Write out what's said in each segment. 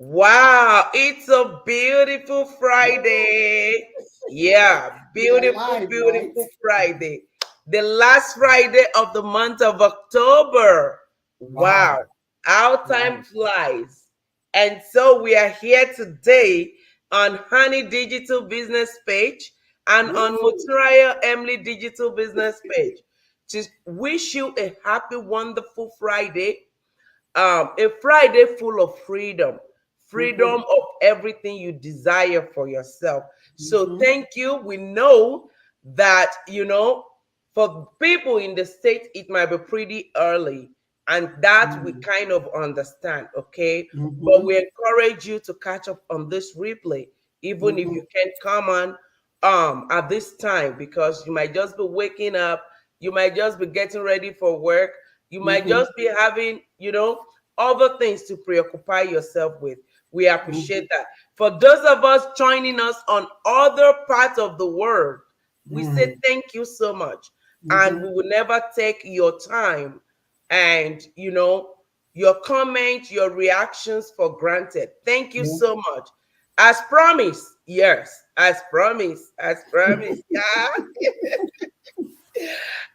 Wow, it's a beautiful Friday. Yeah, We are beautiful, live, right? beautiful Friday. The last Friday of the month of October. Wow, Wow. how time Wow. flies. And so we are here today on Honey Digital Business page and on Woo. Muturaya Emily Digital Business page to wish you a happy, wonderful Friday, a Friday full of freedom, freedom Mm-hmm. of everything you desire for yourself. So Mm-hmm. thank you. We know that, for people in the States, it might be pretty early, and that we Mm-hmm. kind of understand, okay? But Mm-hmm. we encourage you to catch up on this replay, even if Mm-hmm. you can't come on at this time, because you might just be waking up, you might just be getting ready for work, you might Mm-hmm. just be having, other things to preoccupy yourself with. We Mm-hmm. appreciate that. For those of us joining us on other parts of the world, we say thank you so much. And Mm-hmm. we will never take your time and, your comments, your reactions for granted. Thank you Yeah. so much. As promised, yes, as promised. Yeah.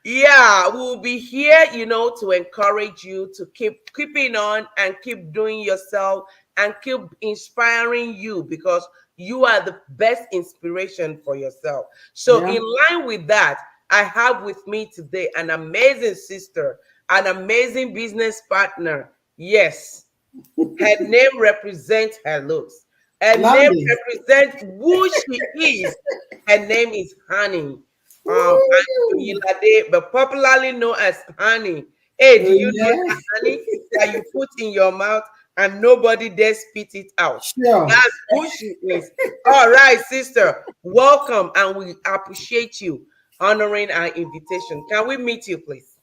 Yeah, we'll be here, to encourage you to keep keeping on and keep doing yourself and keep inspiring you, because you are the best inspiration for yourself. So Yeah. in line with that, I have with me today an amazing sister, an amazing business partner. Yes, her name represents her looks. Her name London. represents who she is. Her name is Honey. Woo. Antoyilade, but popularly known as Honey. Hey, do Oh, you know yeah. that honey that you put in your mouth and nobody dare spit it out? Sure. That's who she is. All right, sister. Welcome, and we appreciate you honoring our invitation. Can we meet you, please?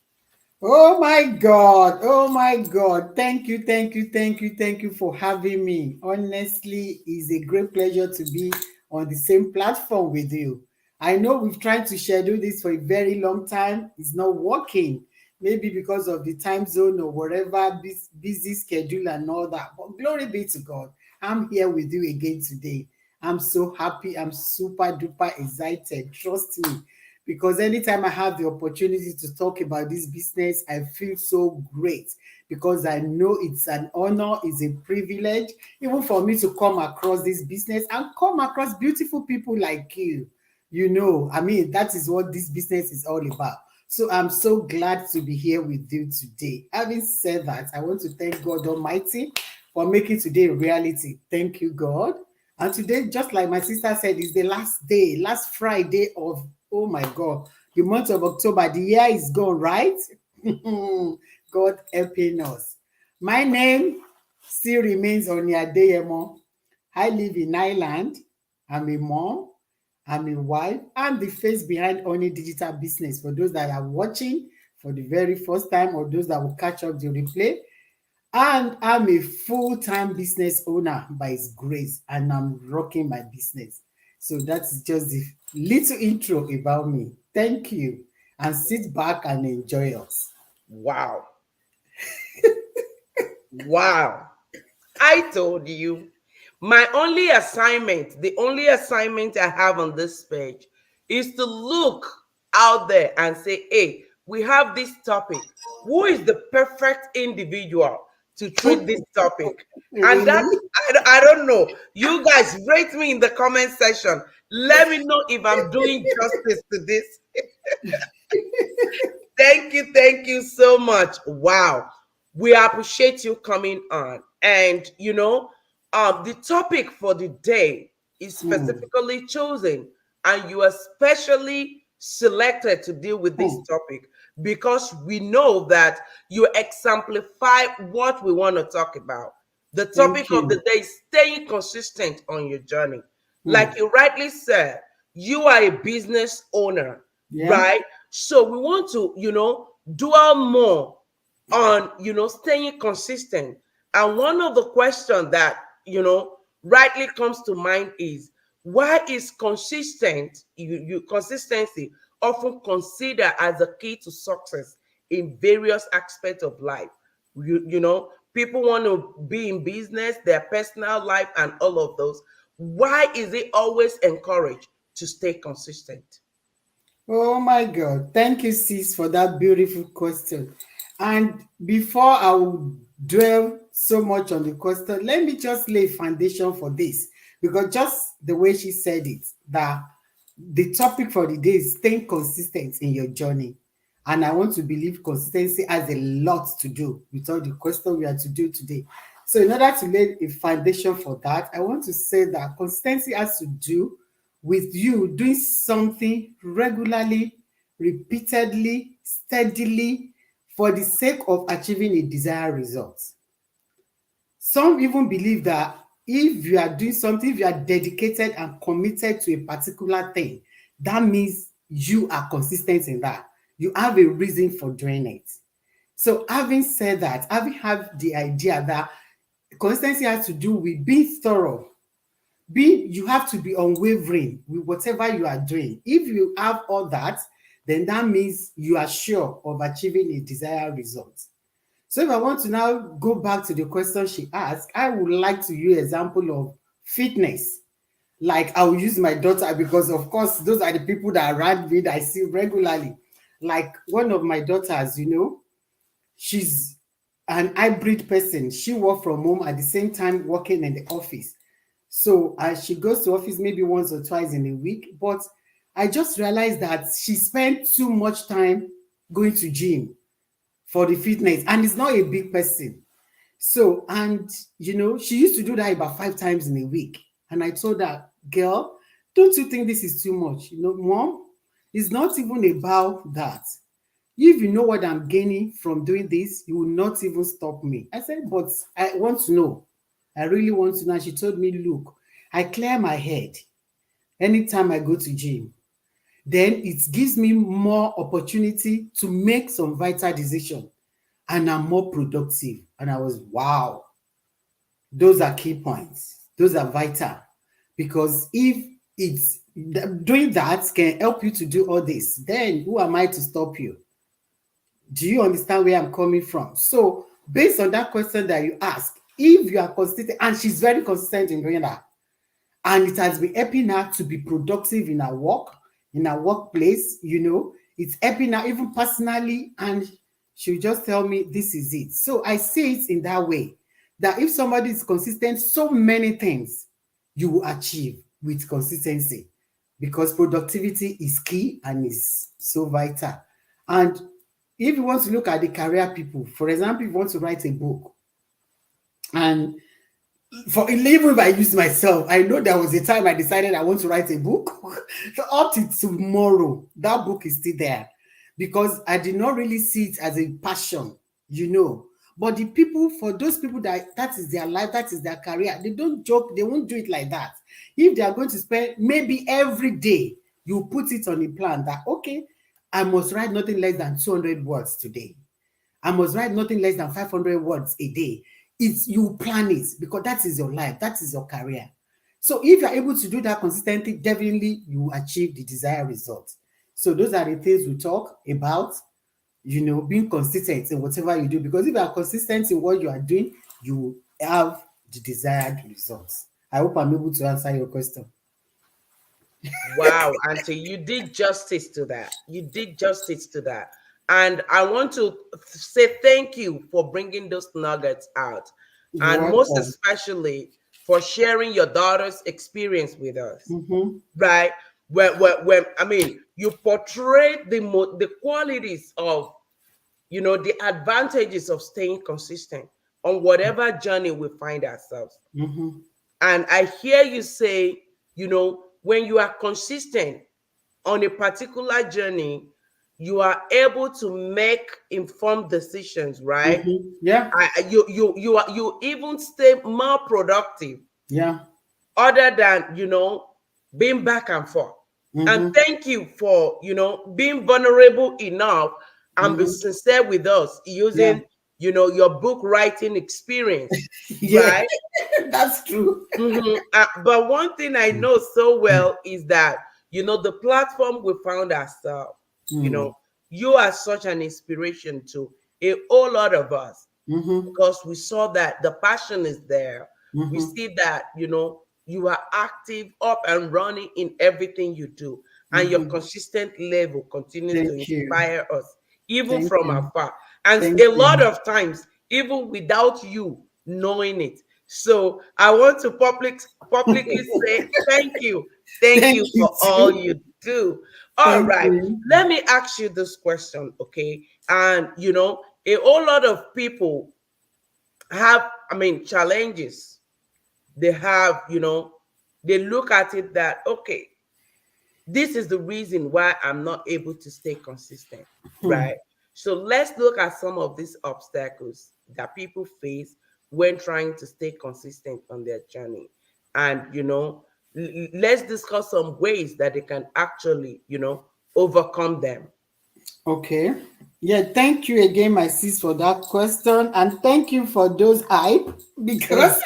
Oh my God. Oh my God. Thank you, thank you, thank you, thank you for having me. Honestly, it's a great pleasure to be on the same platform with you. I know we've tried to schedule this for a very long time. It's not working. Maybe because of the time zone or whatever, busy schedule and all that. But glory be to God. I'm here with you again today. I'm so happy. I'm super duper excited. Trust me, because anytime I have the opportunity to talk about this business, I feel so great because I know it's an honor, it's a privilege, even for me to come across this business and come across beautiful people like you. I mean, that is what this business is all about. So I'm so glad to be here with you today. Having said that, I want to thank God Almighty for making today a reality. Thank you, God. And today, just like my sister said, is the last day, last Friday of, oh my God, the month of October. The year is gone, right? God helping us. My name still remains Oniadeyemo. I live in Ireland. I'm a mom. I'm a wife. I'm the face behind Oni Digital Business. For those that are watching for the very first time or those that will catch up the replay, and I'm a full-time business owner by His grace, and I'm rocking my business. So that's just the little intro about me. Thank you, and sit back and enjoy us. Wow. Wow. I told you. The only assignment I have on this page is to look out there and say, hey, we have this topic. Who is the perfect individual to treat this topic? And Really? that, I don't know. You guys rate me in the comment section. Let me know if I'm doing justice to this. Thank you so much. Wow. We appreciate you coming on. And the topic for the day is Hmm. specifically chosen, and you are specially selected to deal with this Hmm. topic because we know that you exemplify what we want to talk about. The topic Thank of the you. day is staying consistent on your journey. Like Hmm. you rightly said, you are a business owner, Yeah. right? So we want to, dwell more on, staying consistent. And one of the questions that, rightly comes to mind is, why is consistency often considered as a key to success in various aspects of life? People want to be in business, their personal life, and all of those. Why is it always encouraged to stay consistent? Oh my God. Thank you, sis, for that beautiful question. And before I will dwell so much on the question, let me just lay foundation for this. Because just the way she said it, that the topic for the day is staying consistent in your journey. And I want to believe consistency has a lot to do with all the question we are to do today. So in order to lay a foundation for that, I want to say that consistency has to do with you doing something regularly, repeatedly, steadily, for the sake of achieving a desired result. Some even believe that if you are doing something, if you are dedicated and committed to a particular thing, that means you are consistent in that. You have a reason for doing it. So having said that, having had the idea that consistency has to do with being thorough, you have to be unwavering with whatever you are doing. If you have all that, then that means you are sure of achieving a desired result. So if I want to now go back to the question she asked, I would like to use example of fitness. Like I will use my daughter because of course those are the people that around me that I see regularly. Like one of my daughters, she's an hybrid person. She work from home at the same time working in the office. So she goes to office maybe once or twice in a week. But I just realized that she spent too much time going to gym for the fitness, and it's not a big person. So, and she used to do that about 5 times in a week. And I told her, girl, don't you think this is too much? Mom, it's not even about that. If you know what I'm gaining from doing this, you will not even stop me. I said, but I want to know. I really want to know. And she told me, look, I clear my head anytime I go to gym. Then it gives me more opportunity to make some vital decision, and I'm more productive. And I was, wow, those are key points. Those are vital. Because if it's doing that can help you to do all this, then who am I to stop you? Do you understand where I'm coming from? So based on that question that you ask, if you are consistent, and she's very consistent in doing that, and it has been helping her to be productive in her work, in her workplace, it's helping her even personally, and she'll just tell me this is it. So I see it in that way, that if somebody is consistent, so many things you will achieve with consistency, because productivity is key and is so vital. And if you want to look at the career people, for example, if you want to write a book, and for even if I use myself, I know there was a time I decided I want to write a book. So up to tomorrow, that book is still there because I did not really see it as a passion. But for those people that is their life, that is their career, they don't joke, they won't do it like that. If they are going to spend maybe every day, you put it on a plan that, okay, I must write nothing less than 200 words today. I must write nothing less than 500 words a day. It's you plan it because that is your life, that is your career. So if you're able to do that consistently, definitely you will achieve the desired result. So those are the things we talk about, being consistent in whatever you do. Because if you are consistent in what you are doing, you will have the desired results. I hope I'm able to answer your question. Wow, Auntie, you did justice to that. You did justice to that. And I want to say thank you for bringing those nuggets out. You're And most welcome. especially for sharing your daughter's experience with us. Mm-hmm. Right? When I mean, you portrayed the qualities of, the advantages of staying consistent on whatever journey we find ourselves. Mm-hmm. And I hear you say, when you are consistent on a particular journey, you are able to make informed decisions, right? Mm-hmm. Yeah. You even stay more productive Yeah. other than being back and forth. And Mm-hmm. thank you for being vulnerable enough and be Mm-hmm. sincere with us Yeah. using your book writing experience, Yeah. right? That's true. But one thing I know so well is that the platform we found ourselves. You Mm. know, you are such an inspiration to a whole lot of us. Mm-hmm. because we saw that the passion is there. We Mm-hmm. see that, you are active, up and running in everything you do, and your Mm-hmm. consistent level continues to Thank you. inspire us, even Thank from you. afar. And Thank a lot you. of times, even without you knowing it. So I want to publicly say thank you. Thank Thank you you for all too. you do. All Thank right. you. Let me ask you this question, okay? And a whole lot of people have, challenges. They have, they look at it that, okay, this is the reason why I'm not able to stay consistent, Hmm. right? So let's look at some of these obstacles that people face when trying to stay consistent on their journey. And, let's discuss some ways that they can actually, overcome them. Okay. Yeah, thank you again, my sis, for that question. And thank you for those hype because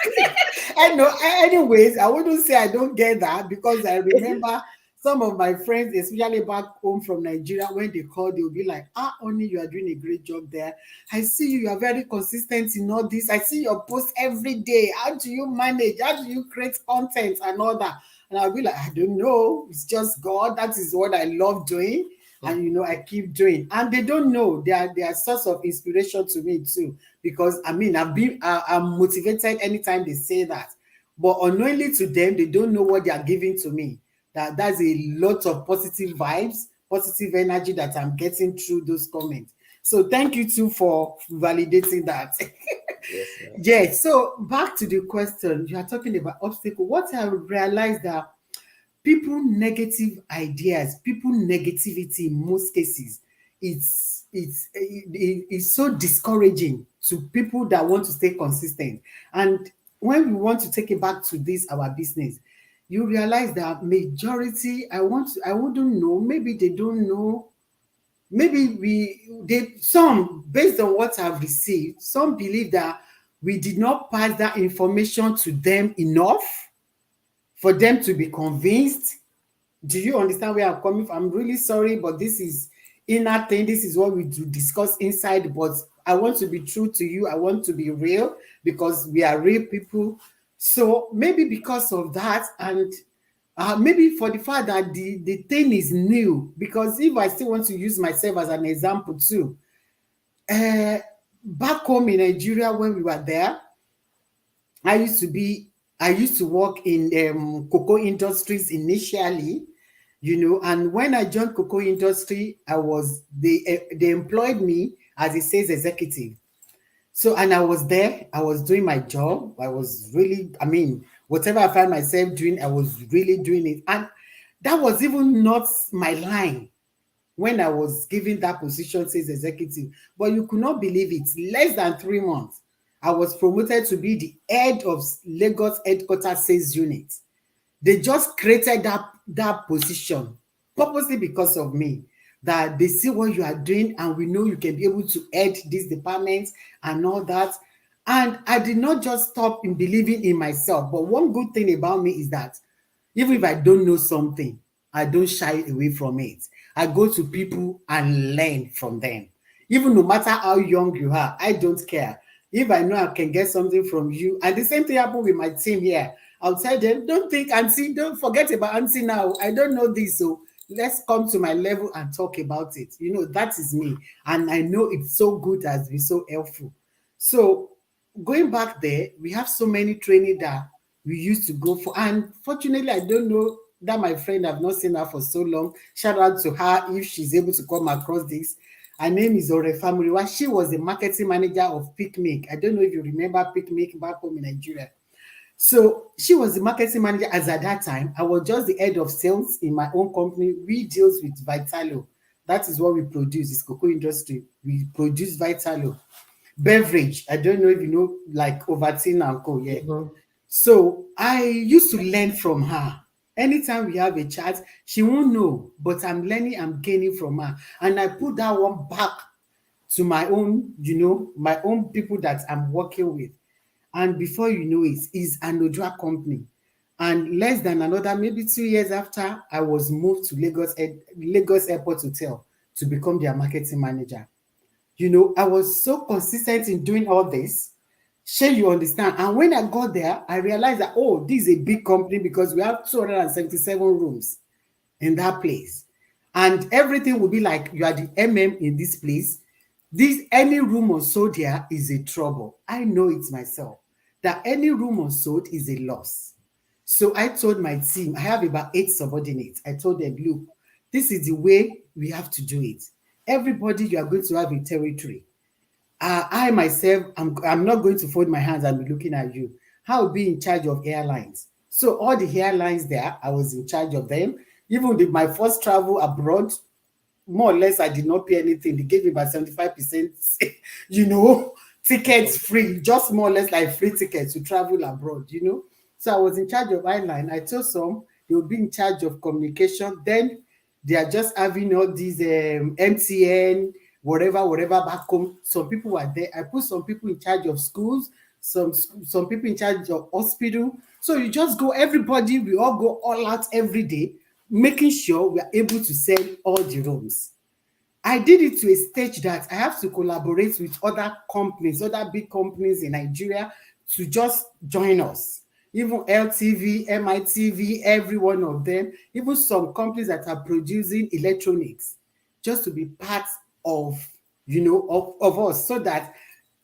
I know, anyways, I wouldn't say I don't get that because I remember some of my friends, especially back home from Nigeria, when they call, they'll be like, Oni, you are doing a great job there. I see you are very consistent in all this. I see your post every day. How do you manage? How do you create content and all that? And I'll be like, I don't know. It's just God. That is what I love doing. And I keep doing, and they don't know they are source of inspiration to me too, because I'm motivated anytime they say that, but unknowingly to them, they don't know what they are giving to me. That's a lot of positive vibes, positive energy that I'm getting through those comments. So thank you too for validating that. Yes, ma'am. Yes, so back to the question you are talking about obstacle. What I realized that people negative ideas, people negativity in most cases, it's so discouraging to people that want to stay consistent. And when we want to take it back to this our business, you realize that majority, I wouldn't know, maybe they don't know, maybe some, based on what I've received, some believe that we did not pass that information to them enough for them to be convinced. Do you understand where I'm coming from? I'm really sorry, but this is inner thing. This is what we do discuss inside. But I want to be true to you. I want to be real because we are real people. So maybe because of that, and maybe for the fact that the thing is new. Because if I still want to use myself as an example too, uh, back home in Nigeria when we were there, I used to be I used to work in cocoa industries initially, and when I joined cocoa industry, they employed me as a sales executive. So, and I was there, I was doing my job. I was really, whatever I found myself doing, I was really doing it. And that was even not my line when I was given that position, sales executive. But you could not believe it. Less than 3 months, I was promoted to be the head of Lagos headquarters sales unit. They just created that position purposely because of me, that they see what you are doing and we know you can be able to head these departments and all that. And I did not just stop in believing in myself, but one good thing about me is that even if I don't know something, I don't shy away from it. I go to people and learn from them. Even no matter how young you are, I don't care. If I know I can get something from you, and the same thing happened with my team here, I'll tell them, don't think, Auntie, don't forget about Auntie now. I don't know this, so let's come to my level and talk about it. That is me. And I know it's so good, has been so helpful. So going back there, we have so many training that we used to go for. And fortunately, I don't know that my friend, I've not seen her for so long. Shout out to her if she's able to come across this. Her name is Ore Famuriwa. She was the marketing manager of Picnic. I don't know if you remember Picnic back home in Nigeria. So she was the marketing manager as at that time. I was just the head of sales in my own company. We deals with Vitalo. That is what we produce. It's cocoa industry. We produce Vitalo. Beverage. I don't know if you know, like Ovaltine and Co. Yeah. Mhm. So I used to learn from her. Anytime we have a chat, she won't know, but I'm learning, I'm gaining from her. And I put that one back to my own, my own people that I'm working with. And before you know it, is an Odua company. And less than another, maybe 2 years after, I was moved to Lagos Airport Hotel to become their marketing manager. I was so consistent in doing all this. Sure, you understand. And when I got there, I realized that, oh, this is a big company because we have 277 rooms in that place. And everything will be like you are the in this place. This any room unsold here is a trouble. I know it myself. That any room unsold is a loss. So I told my team, I have about 8 subordinates. I told them, look, this is the way we have to do it. Everybody, you are going to have a territory. I myself, I'm not going to fold my hands and be looking at you. I will be in charge of airlines. So all the airlines there, I was in charge of them. Even my first travel abroad, more or less, I did not pay anything. They gave me about 75%, you know, tickets free, just more or less like free tickets to travel abroad. So I was in charge of airline. I told some they would be in charge of communication. Then they are just having all these MTN, whatever back home. Some people were there. I put some people in charge of schools, some people in charge of hospital. So you just go, everybody, we all go all out every day, making sure we are able to sell all the rooms. I did it to a stage that I have to collaborate with other companies, other big companies in Nigeria to just join us. Even LTV, MITV, every one of them, even some companies that are producing electronics, just to be part of, of us, so that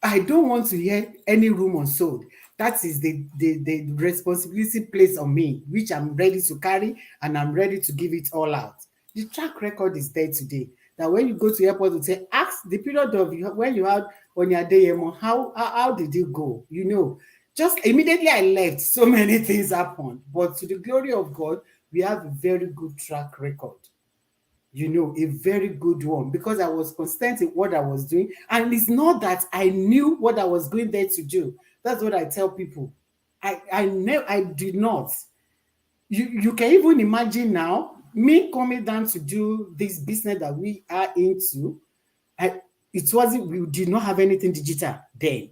I don't want to hear any room unsold. That is the responsibility placed on me, which I'm ready to carry, and I'm ready to give it all out. The track record is there today. That when you go to airport, you say, ask the period of when you had on your day, how did it go? Just immediately I left, so many things happened. But to the glory of God, we have a very good track record. A very good one, because I was constant in what I was doing. And it's not that I knew what I was going there to do. That's what I tell people. I did not. You can even imagine now me coming down to do this business that we are into. We did not have anything digital then.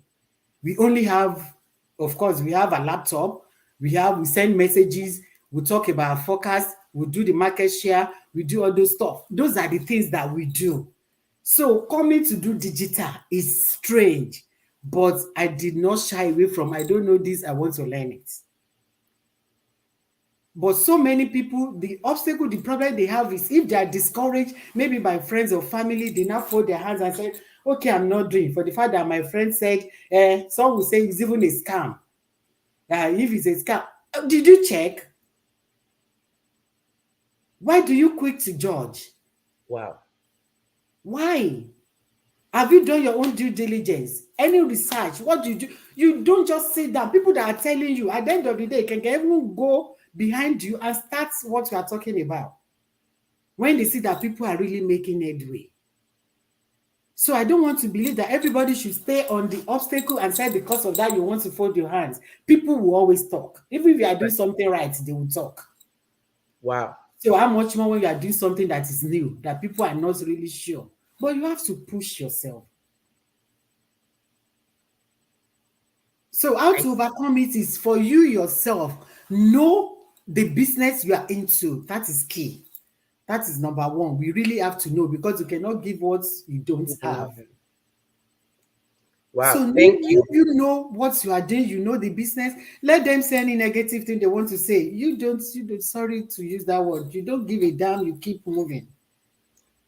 We only have, of course, we have a laptop. We send messages. We talk about our forecast. We do the market share. We do all those stuff. Those are the things that we do. So coming to do digital is strange, but I did not shy away from, I don't know this, I want to learn it. But so many people, the obstacle, the problem they have is if they are discouraged, maybe by friends or family, they now fold their hands and say, okay, I'm not doing, for the fact that my friend said, some will say it's even a scam. If it's a scam, did you check? Why do you quick to judge? Wow. Why? Have you done your own due diligence? Any research? What do? You don't just sit down. People that are telling you, at the end of the day, can even go behind you and start what you are talking about when they see that people are really making headway. So I don't want to believe that everybody should stay on the obstacle and say because of that you want to fold your hands. People will always talk. Even if you are doing something right, they will talk. Wow. So how much more when you are doing something that is new, that people are not really sure? But you have to push yourself. So how to overcome it is for you yourself. Know the business you are into. That is key. That is number one. We really have to know, because you cannot give what you don't have. Wow. So Thank you. you know what you are doing, you know the business. Let them say any negative thing they want to say. You don't, sorry to use that word. You don't give a damn, you keep moving.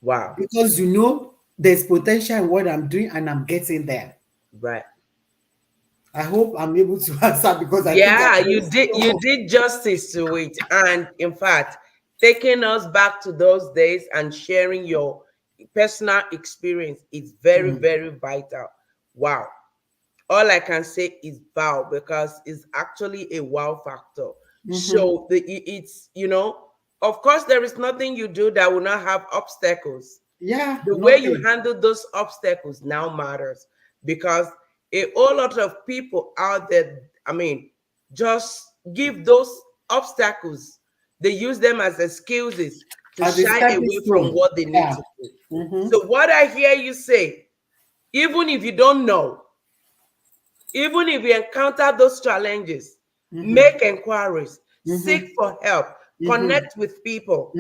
Wow. Because you know there's potential in what I'm doing and I'm getting there. Right. I hope I'm able to answer, because I think Yeah, you did justice to it. And in fact, taking us back to those days and sharing your personal experience is very, very vital. Wow. All I can say is wow, because it's actually a wow factor. So it's, of course, there is nothing you do that will not have obstacles. Yeah, The way you nothing. handle those obstacles now matters, because a whole lot of people out there, I mean, just give those obstacles, they use them as excuses to As a shy stepping away from stone. what they need Yeah. to do. So what I hear you say, even if you don't know, even if you encounter those challenges, make inquiries, seek for help, connect with people,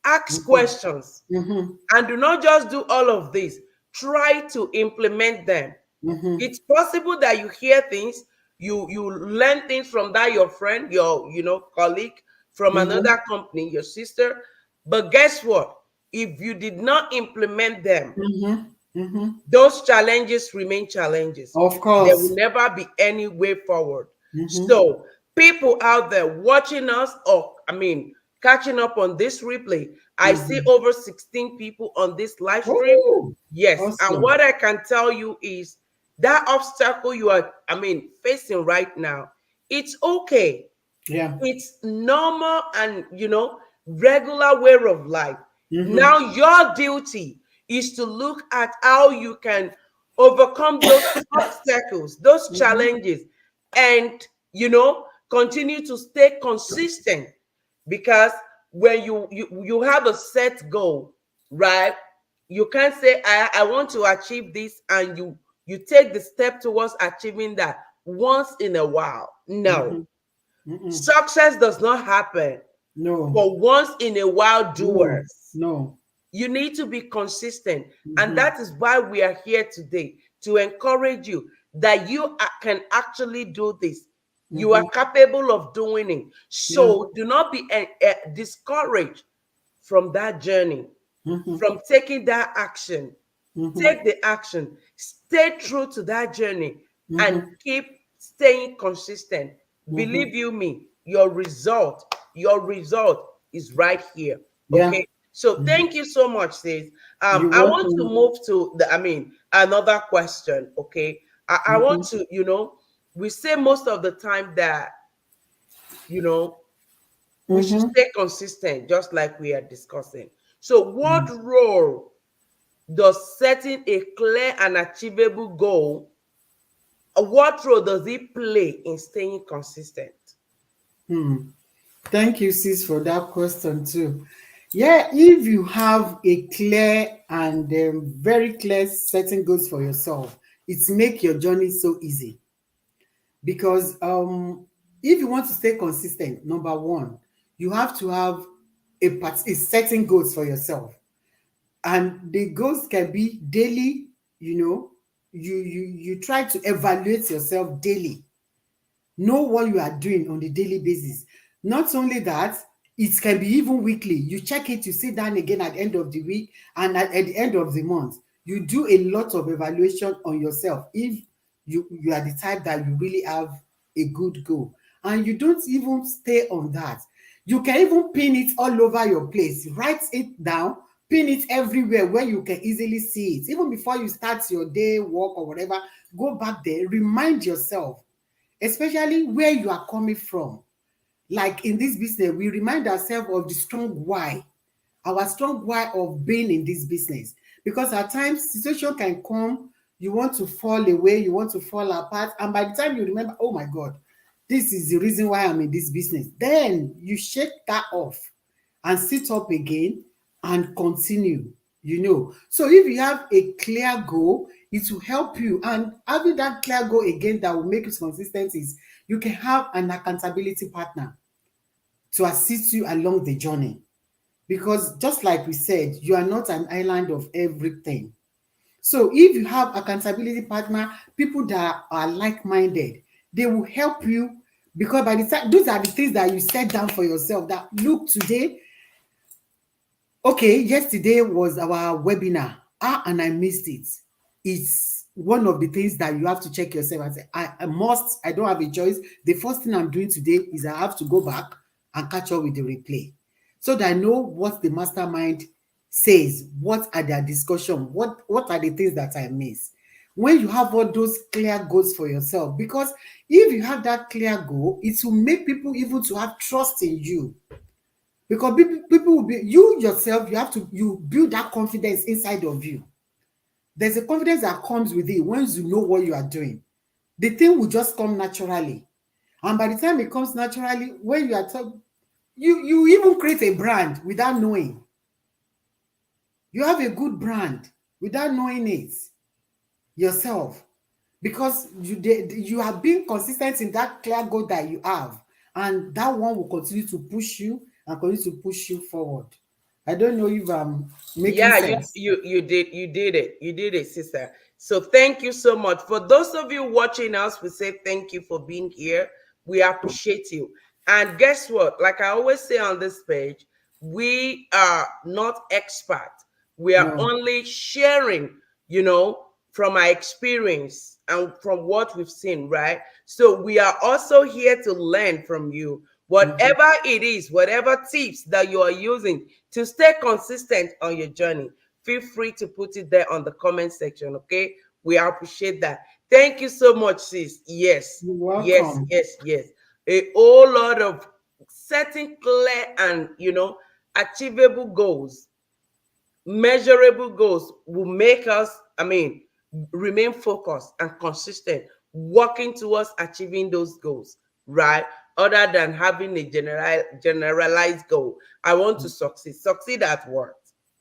ask questions, and do not just do all of this. try to implement them. Mm-hmm. It's possible that you hear things, you learn things from that your friend, your colleague from Mm-hmm. another company, your sister. But guess what? If you did not implement them, Mm-hmm. Mm-hmm. those challenges remain challenges. Of There will course. never be any way forward. Mm-hmm. So, people out there watching us, or catching up on this replay, I see Mm-hmm. over 16 people on this live stream. Oh, Yes. And awesome. what I can tell you is that obstacle you are, facing right now, it's okay. Yeah. It's normal and regular way of life. Mm-hmm. Now your duty is to look at how you can overcome those obstacles, those Mm-hmm. challenges, and continue to stay consistent. Because when you have a set goal, right? You can't say I want to achieve this, and you take the step towards achieving that once in a while. No, Mm-hmm. Mm-mm. success does not happen No. for once in a while No. doers. No. You need to be consistent. And Mm-hmm. that is why we are here today, to encourage you that you can actually do this. You Mm-hmm. are capable of doing it. Yeah. So do not be discouraged from that journey, Mm-hmm. from taking that action. Mm-hmm. Take the action, stay true to that journey, and Mm-hmm. keep staying consistent. Mm-hmm. Believe you me, your result is right here. Yeah. Okay. So Mm-hmm. thank you so much, sis. You're I want to welcome. move to another question. Okay. I Mm-hmm. want to, we say most of the time that, you know, we should Mm-hmm. stay consistent, just like we are discussing. So, what role does setting a clear and achievable goal, what role does it play in staying consistent? Hmm. Thank you, sis, for that question too. Yeah, if you have a clear and very clear setting goals for yourself, it's make your journey so easy. Because if you want to stay consistent, number one, you have to have a setting goals for yourself, and the goals can be daily. You know, you try to evaluate yourself daily, know what you are doing on a daily basis. Not only that, it can be even weekly. You check it, you sit down again at the end of the week and at the end of the month. You do a lot of evaluation on yourself if you are the type that you really have a good goal. And you don't even stay on that. You can even pin it all over your place. Write it down, pin it everywhere where you can easily see it. Even before you start your day, work, or whatever, go back there, remind yourself, especially where you are coming from. Like in this business, we remind ourselves of the strong why, our strong why of being in this business. Because at times, situation can come, you want to fall away, you want to fall apart, and by the time you remember, oh my God, this is the reason why I'm in this business, then you shake that off and sit up again and continue. So if you have a clear goal, it will help you. And having that clear goal again that will make it consistent is you can have an accountability partner to assist you along the journey. Because just like we said, you are not an island of everything. So if you have accountability partner, people that are like-minded, they will help you. Because by the time, those are the things that you set down for yourself, that look, today, okay, yesterday was our webinar, and I missed it. It's one of the things that you have to check yourself and say, I don't have a choice. The first thing I'm doing today is I have to go back and catch up with the replay so that I know what the mastermind says, what are their discussion, what are the things that I miss. When you have all those clear goals for yourself, because if you have that clear goal, it will make people even to have trust in you. Because people will be, you yourself, you build that confidence inside of you. There's a confidence that comes with it once you know what you are doing. The thing will just come naturally. And by the time it comes naturally, when you are talking, you even create a brand without knowing. You have a good brand without knowing it yourself. Because you have been consistent in that clear goal that you have. And that one will continue to push you and continue to push you forward. I don't know if I'm making Yeah, sense. you did it, sister. So thank you so much. For those of you watching us, we say thank you for being here. We appreciate you. And guess what? Like I always say on this page, we are not expert. We are No. only sharing, from our experience and from what we've seen, right? So we are also here to learn from you. Mhm. Whatever it is, whatever tips that you are using to stay consistent on your journey, feel free to put it there on the comment section, okay? We appreciate that. Thank you so much, sis. Yes, You're yes, welcome. yes, yes. A whole lot of setting clear and, achievable goals, measurable goals will make us, remain focused and consistent, working towards achieving those goals, right? Other than having a generalized goal. I want to succeed. Succeed at what?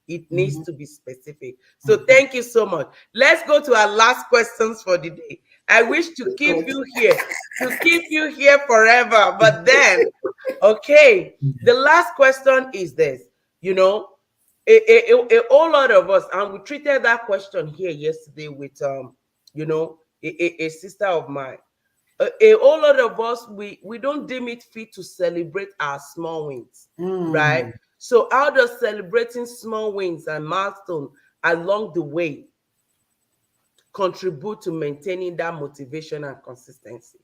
It needs Mhm. to be specific. So Mhm. thank you so much. Let's go to our last questions for the day. I wish to keep God. you here, forever, but then, okay, the last question is this, you know, a whole lot of us, and we treated that question here yesterday with a sister of mine. A whole lot of us, we don't deem it fit to celebrate our small wins, right? Mm. So how does celebrating small wins and milestone along the way contribute to maintaining that motivation and consistency?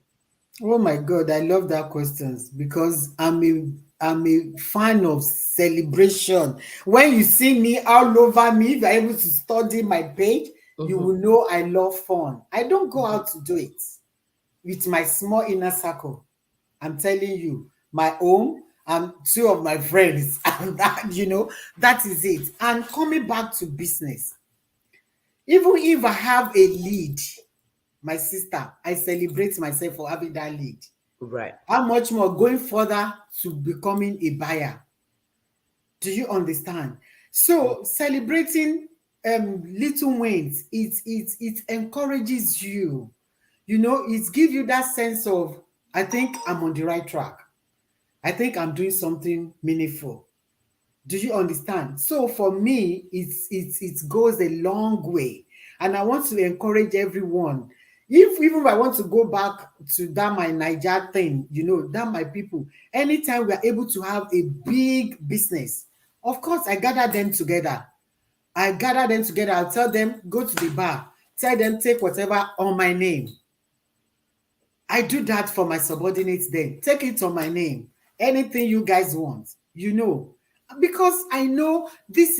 Oh my God, I love that questions because I'm a fan of celebration. When you see me all over me, if you're able to study my page, you Mm-hmm, will know I love fun. I don't go mm-hmm. out to do it with my small inner circle. I'm telling you, my home and two of my friends, and that is it. And coming back to business, even if I have a lead, my sister, I celebrate myself for having that lead. Right, How much more going further to becoming a buyer? Do you understand? So celebrating little wins, it encourages you. It gives you that sense of, I think I'm on the right track. I think I'm doing something meaningful. Do you understand? So for me, it goes a long way, and I want to encourage everyone. If even if I want to go back to that my Niger thing, that my people. Anytime we are able to have a big business, of course I gather them together. I gather them together. I'll tell them go to the bar. Tell them take whatever on my name. I do that for my subordinates then. Take it on my name. Anything you guys want, because I know these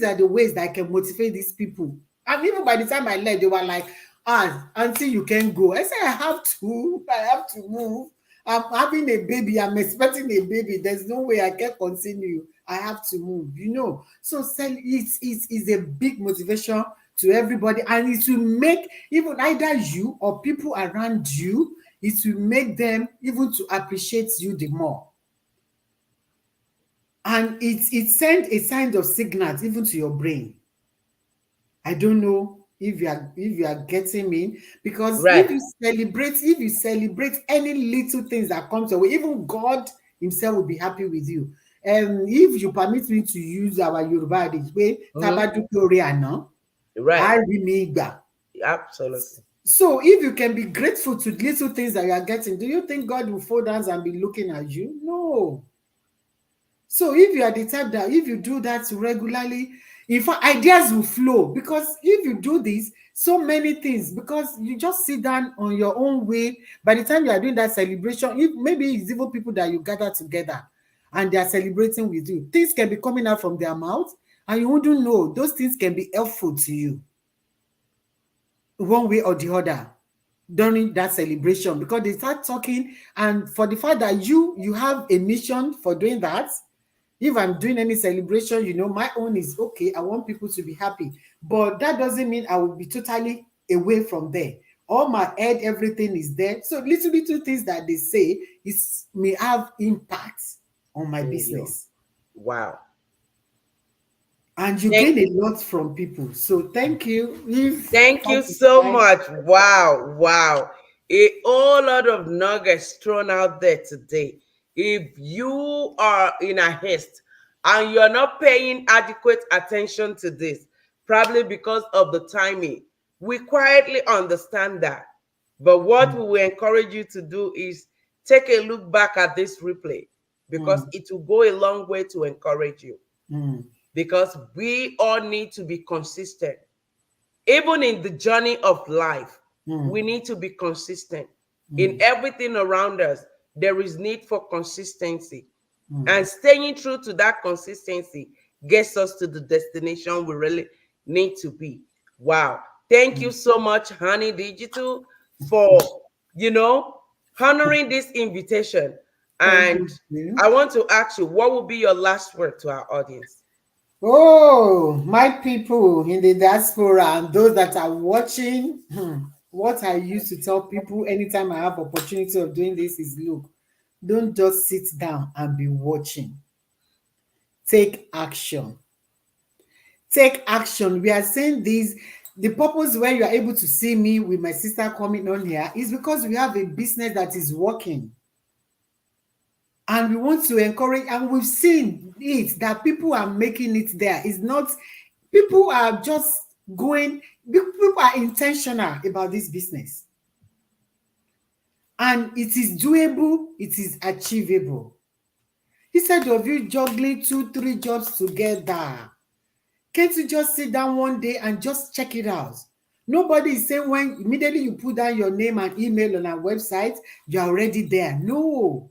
are the ways that I can motivate these people. And even by the time I left, they were like, until you can go. I said, I have to move. I'm having a baby. I'm expecting a baby. There's no way I can continue. I have to move. So it's a big motivation to everybody. And it will make even either you or people around you, it will make them even to appreciate you the more. And it sends a sign of signals even to your brain. I don't know if you are getting me, because right. if you celebrate any little things that comes your way, even God himself will be happy with you. If you permit me to use our Yoruba adage pé tá Mm-hmm. bá dúpẹ́ oore àná Right. á rí mi gbà. Absolutely. So if you can be grateful to little things that you are getting, do you think God will fold hands and be looking at you? No. So if you are the type that if you do that regularly, in fact, ideas will flow, because if you do this, so many things, because you just sit down on your own way. By the time you are doing that celebration, if maybe it's even people that you gather together and they are celebrating with you, things can be coming out from their mouth and you wouldn't know. Those things can be helpful to you one way or the other during that celebration, because they start talking. And for the fact that you have a mission for doing that, if I'm doing any celebration, my own is okay. I want people to be happy, but that doesn't mean I will be totally away from there. All my head, everything is there. So little things that they say is may have impact on my In you. business, Wow. and you Thank gain a lot from people. So thank you. If Thank that you is so fine. much. Wow, wow. A whole lot of nuggets thrown out there today. If you are in a haste, and you're not paying adequate attention to this, probably because of the timing. We quietly understand that. But what we mm, will encourage you to do is take a look back at this replay, because mm, it will go a long way to encourage you. mm, Because we all need to be consistent. Even in the journey of life, we mm, need to be consistent. In mm, everything around us, there is need for consistency. mm. And staying true to that consistency gets us to the destination we really need to be. Wow. Thank you Mm. so much, Honey Digital, for, you know, honoring this invitation. Thank And you. I want to ask you, what will be your last word to our audience? Oh, my people in the diaspora and those that are watching, what I used to tell people anytime I have opportunity of doing this is, look, don't just sit down and be watching. Take action. Take action. We are saying this. The purpose where you are able to see me with my sister coming on here is because we have a business that is working. And we want to encourage, and we've seen it that people are making it there. It's not, people are just going, people are intentional about this business. And it is doable, it is achievable. Instead of you juggling 2, 3 jobs together, can't you just sit down one day and just check it out? Nobody is saying when immediately you put down your name and email on our website, you're already there. No.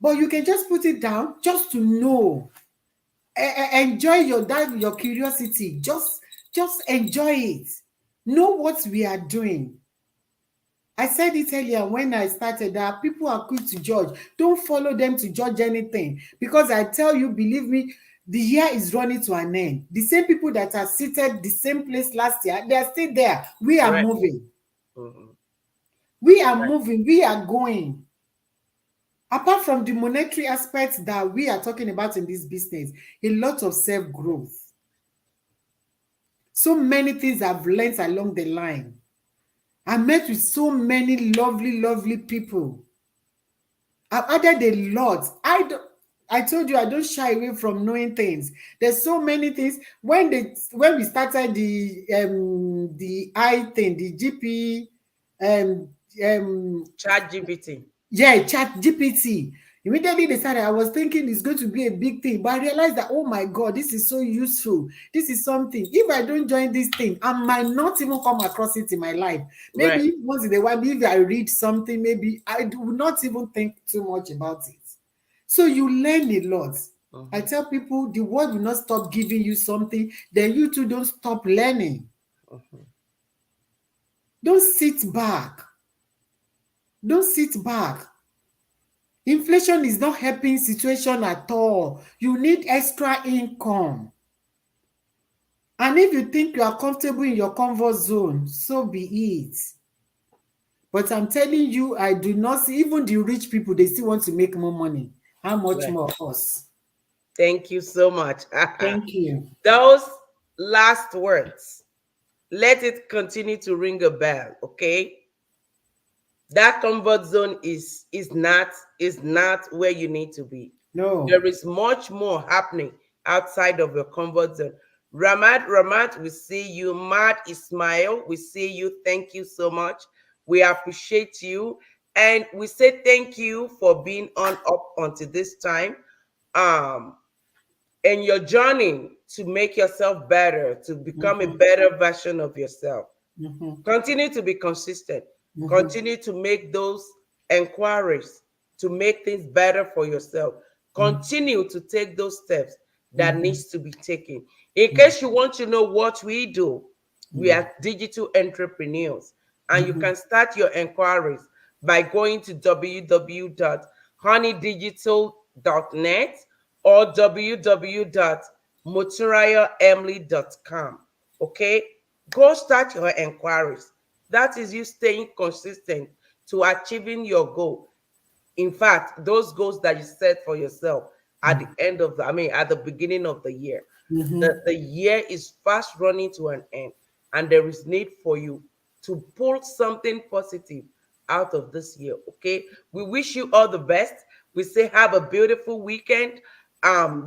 But you can just put it down just to know. Enjoy your curiosity. Just enjoy it. Know what we are doing. I said it earlier when I started that people are quick to judge. Don't follow them to judge anything, because I tell you, believe me, the year is running to an end. The same people that are seated the same place last year, they are still there. We are Correct. moving. Mhm. We are moving. We are going. Apart from the monetary aspects that we are talking about in this business, a lot of self-growth. So many things I've learned along the line. I met with so many lovely, lovely people. I've added a lot. I told you I don't shy away from knowing things. There's so many things. When we started the I thing, the GP um Chat GPT. yeah, chat GPT. Immediately they started, I was thinking it's going to be a big thing, but I realized that, oh my God, this is so useful. This is something. If I don't join this thing, I might not even come across it in my life. Right. Maybe once in a while, if I read something, maybe I do not even think too much about it. So you learn a lot. I Mhm. tell people the world will not stop giving you something, then you too don't stop learning. Mhm. Don't sit back. Don't sit back. Inflation is not helping situation at all. You need extra income. And if you think you are comfortable in your comfort zone, so be it. But I'm telling you, I do not see, even the rich people, they still want to make more money. How much Right. more us? Thank you so much. Thank you. Those last words, let it continue to ring a bell, okay? That comfort zone is not where you need to be. There No. is much more happening outside of your comfort zone. Ramat, we see you. Mad Ismail, we see you. Thank you so much. We appreciate you. And we say thank you for being on up until this time. Um, and your journey to make yourself better, to become a Mm-hmm, better version of yourself. mm-hmm, Continue to be consistent. mm-hmm, Continue to make those inquiries to make things better for yourself. Continue to take those steps that mm-hmm, needs to be taken. In case you want to know what we do, we mm-hmm, are digital entrepreneurs, and you mm-hmm, can start your inquiries by going to www.honeydigital.net or www.moturayaemily.com. Okay, go start your inquiries. That is you staying consistent to achieving your goal. In fact, those goals that you set for yourself at the end of at the beginning of the year. mm-hmm. The year is fast running to an end, and there is need for you to pull something positive out of this year. Okay. We wish you all the best. We say have a beautiful weekend.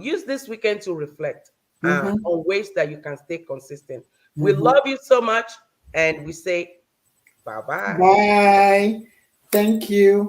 use this weekend to reflect Mm-hmm. on ways that you can stay consistent. We Mm-hmm. love you so much, and we say bye bye. Bye. Thank you.